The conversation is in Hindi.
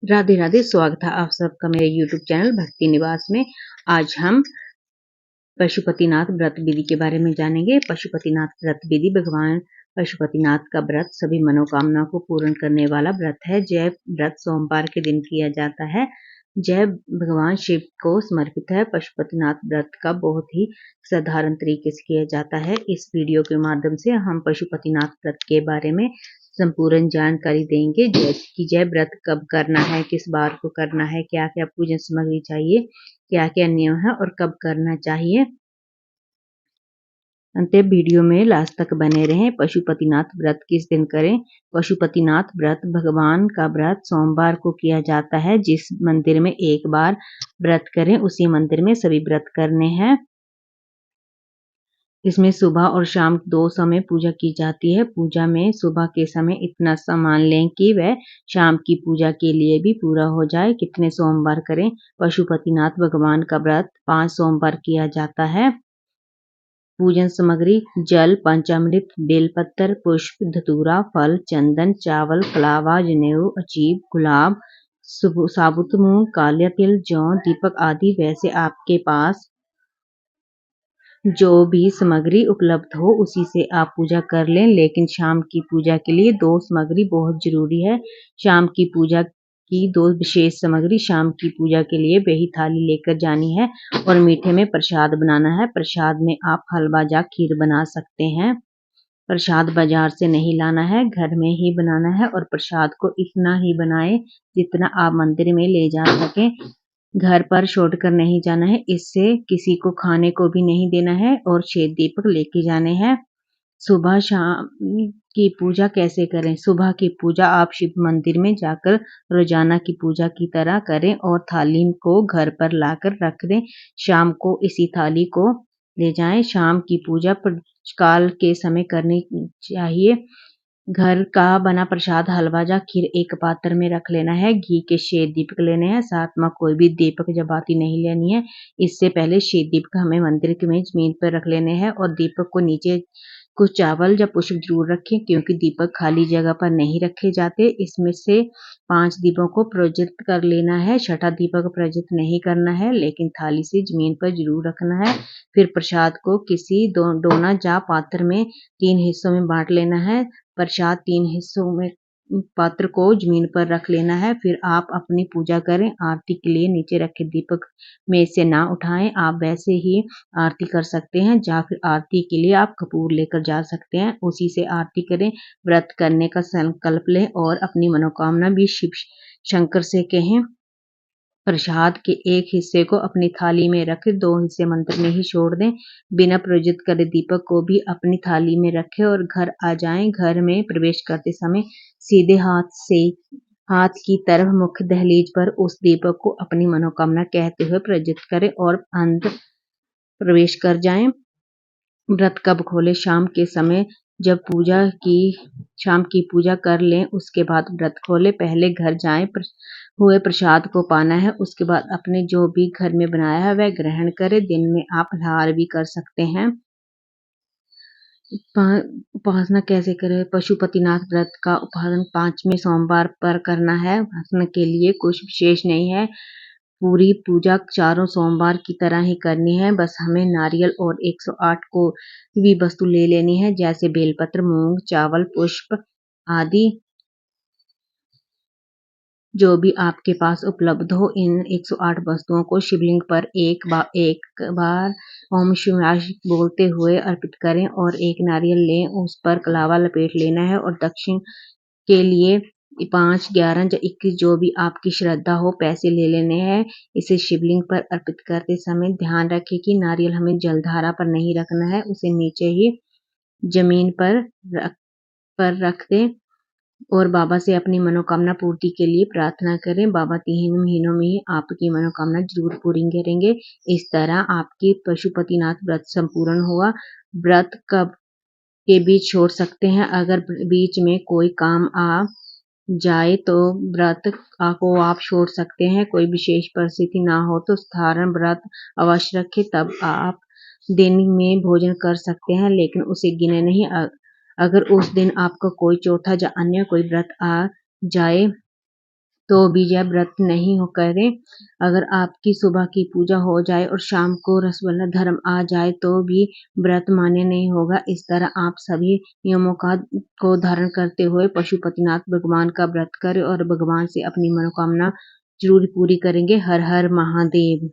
राधे राधे। स्वागत है आप सबका मेरे YouTube चैनल भक्ति निवास में। आज हम पशुपतिनाथ व्रत विधि के बारे में जानेंगे। पशुपतिनाथ व्रत विधि भगवान पशुपतिनाथ का व्रत सभी मनोकामना को पूर्ण करने वाला व्रत है। जय व्रत सोमवार के दिन किया जाता है। जय भगवान शिव को समर्पित है। पशुपतिनाथ व्रत का बहुत ही साधारण तरीके से किया जाता है। इस वीडियो के माध्यम से हम पशुपतिनाथ व्रत के बारे में संपूर्ण जानकारी देंगे, जैसे कि जय व्रत कब करना है, किस बार को करना है, क्या क्या पूजन सामग्री चाहिए, क्या क्या नियम है और कब करना चाहिए। अंतिम वीडियो में लास्ट तक बने रहें। पशुपतिनाथ व्रत किस दिन करें? पशुपतिनाथ व्रत भगवान का व्रत सोमवार को किया जाता है। जिस मंदिर में एक बार व्रत करें उसी मंदिर में सभी व्रत करने हैं। इसमें सुबह और शाम दो समय पूजा की जाती है। पूजा में सुबह के समय इतना सामान लें कि वह शाम की पूजा के लिए भी पूरा हो जाए। कितने सोमवार करें? पशुपतिनाथ भगवान का व्रत 5 सोमवार किया जाता है। पूजन सामग्री जल, पंचामृत, बेलपत्र, पुष्प, धतूरा, फल, चंदन, चावल, कलावा, जनेऊ, अचीब, गुलाब, साबुत मूंग, काला तिल, जौ, दीपक आदि। वैसे आपके पास जो भी सामग्री उपलब्ध हो उसी से आप पूजा कर लें, लेकिन शाम की पूजा के लिए 2 सामग्री बहुत जरूरी है। शाम की पूजा की 2 विशेष सामग्री शाम की पूजा के लिए वही थाली लेकर जानी है और मीठे में प्रसाद बनाना है। प्रसाद में आप हलवा या खीर बना सकते हैं। प्रसाद बाजार से नहीं लाना है, घर में ही बनाना है और प्रसाद को इतना ही बनाएं जितना आप मंदिर में ले जा सकें। घर पर छोड़कर नहीं जाना है, इससे किसी को खाने को भी नहीं देना है और 6 दीपक लेके जाने हैं। सुबह शाम की पूजा कैसे करें? सुबह की पूजा आप शिव मंदिर में जाकर रोजाना की पूजा की तरह करें और थाली को घर पर लाकर रख दें। शाम को इसी थाली को ले जाएं। शाम की पूजा काल के समय करनी चाहिए। घर का बना प्रसाद हलवा या खीर एक पात्र में रख लेना है। घी के 6 दीपक लेने हैं। साथ में कोई भी दीपक या बाती नहीं लेनी है। इससे पहले 6 दीपक हमें मंदिर में जमीन पर रख लेने हैं और दीपक को नीचे कुछ चावल या पुष्प जरूर रखें, क्योंकि दीपक खाली जगह पर नहीं रखे जाते। इसमें से 5 दीपों को प्रज्वलित कर लेना है। 6ठा दीपक प्रज्वलित नहीं करना है, लेकिन थाली से जमीन पर जरूर रखना है। फिर प्रसाद को किसी डोना या पात्र में 3 हिस्सों में बांट लेना है। प्रसाद 3 हिस्सों में पात्र को जमीन पर रख लेना है। फिर आप अपनी पूजा करें। आरती के लिए नीचे रखे दीपक में से ना उठाएं। आप वैसे ही आरती कर सकते हैं या फिर आरती के लिए आप कपूर लेकर जा सकते हैं, उसी से आरती करें। व्रत करने का संकल्प लें और अपनी मनोकामना भी शिव शंकर से कहें। प्रसाद के एक हिस्से को अपनी थाली में रखें, 2 हिस्से मंदिर में ही छोड़ दें। बिना प्रज्वलित करे दीपक को भी अपनी थाली में रखें और घर आ जाएं। घर में प्रवेश करते समय सीधे हाथ की तरफ मुख्य दहलीज पर उस दीपक को अपनी मनोकामना कहते हुए प्रज्वलित करें और अंदर प्रवेश कर जाएं। व्रत कब खोले? शाम के समय जब शाम की पूजा कर लें उसके बाद व्रत खोले। पहले घर जाएं, हुए प्रसाद को पाना है, उसके बाद अपने जो भी घर में बनाया है वह ग्रहण करें। दिन में आप फलाहार भी कर सकते हैं। उपासना कैसे करें? पशुपतिनाथ व्रत का उपासन 5वें सोमवार पर करना है। उपासना के लिए कुछ विशेष नहीं है। पूरी पूजा चारों सोमवार की तरह ही करनी है। बस हमें नारियल और 108 को भी वस्तु ले लेनी है, जैसे बेलपत्र, मूंग, चावल, पुष्प आदि जो भी आपके पास उपलब्ध हो। इन 108 वस्तुओं को शिवलिंग पर एक बार ओम शिवाय बोलते हुए अर्पित करें और एक नारियल लें, उस पर कलावा लपेट लेना है और दक्षिण के लिए 5, 11 या 21 जो भी आपकी श्रद्धा हो पैसे ले लेने हैं। इसे शिवलिंग पर अर्पित करते समय ध्यान रखें कि नारियल हमें जलधारा पर नहीं रखना है, उसे नीचे ही जमीन पर रख दें और बाबा से अपनी मनोकामना पूर्ति के लिए प्रार्थना करें। बाबा 3 महीनों में ही आपकी मनोकामना जरूर पूरी करेंगे। इस तरह आपकी पशुपतिनाथ व्रत संपूर्ण हुआ। व्रत कब के बीच छोड़ सकते हैं? अगर बीच में कोई काम आ जाए तो व्रत को आप छोड़ सकते हैं। कोई विशेष परिस्थिति ना हो तो साधारण व्रत अवश्य रखें, तब आप दिन में भोजन कर सकते हैं, लेकिन उसे गिने नहीं। अगर उस दिन आपका कोई चौथा या अन्य कोई व्रत आ जाए तो भी यह व्रत नहीं हो करें। अगर आपकी सुबह की पूजा हो जाए और शाम को रसोल्ला धर्म आ जाए तो भी व्रत मान्य नहीं होगा। इस तरह आप सभी नियमों को धारण करते हुए पशुपतिनाथ भगवान का व्रत करें और भगवान से अपनी मनोकामना जरूर पूरी करेंगे। हर हर महादेव।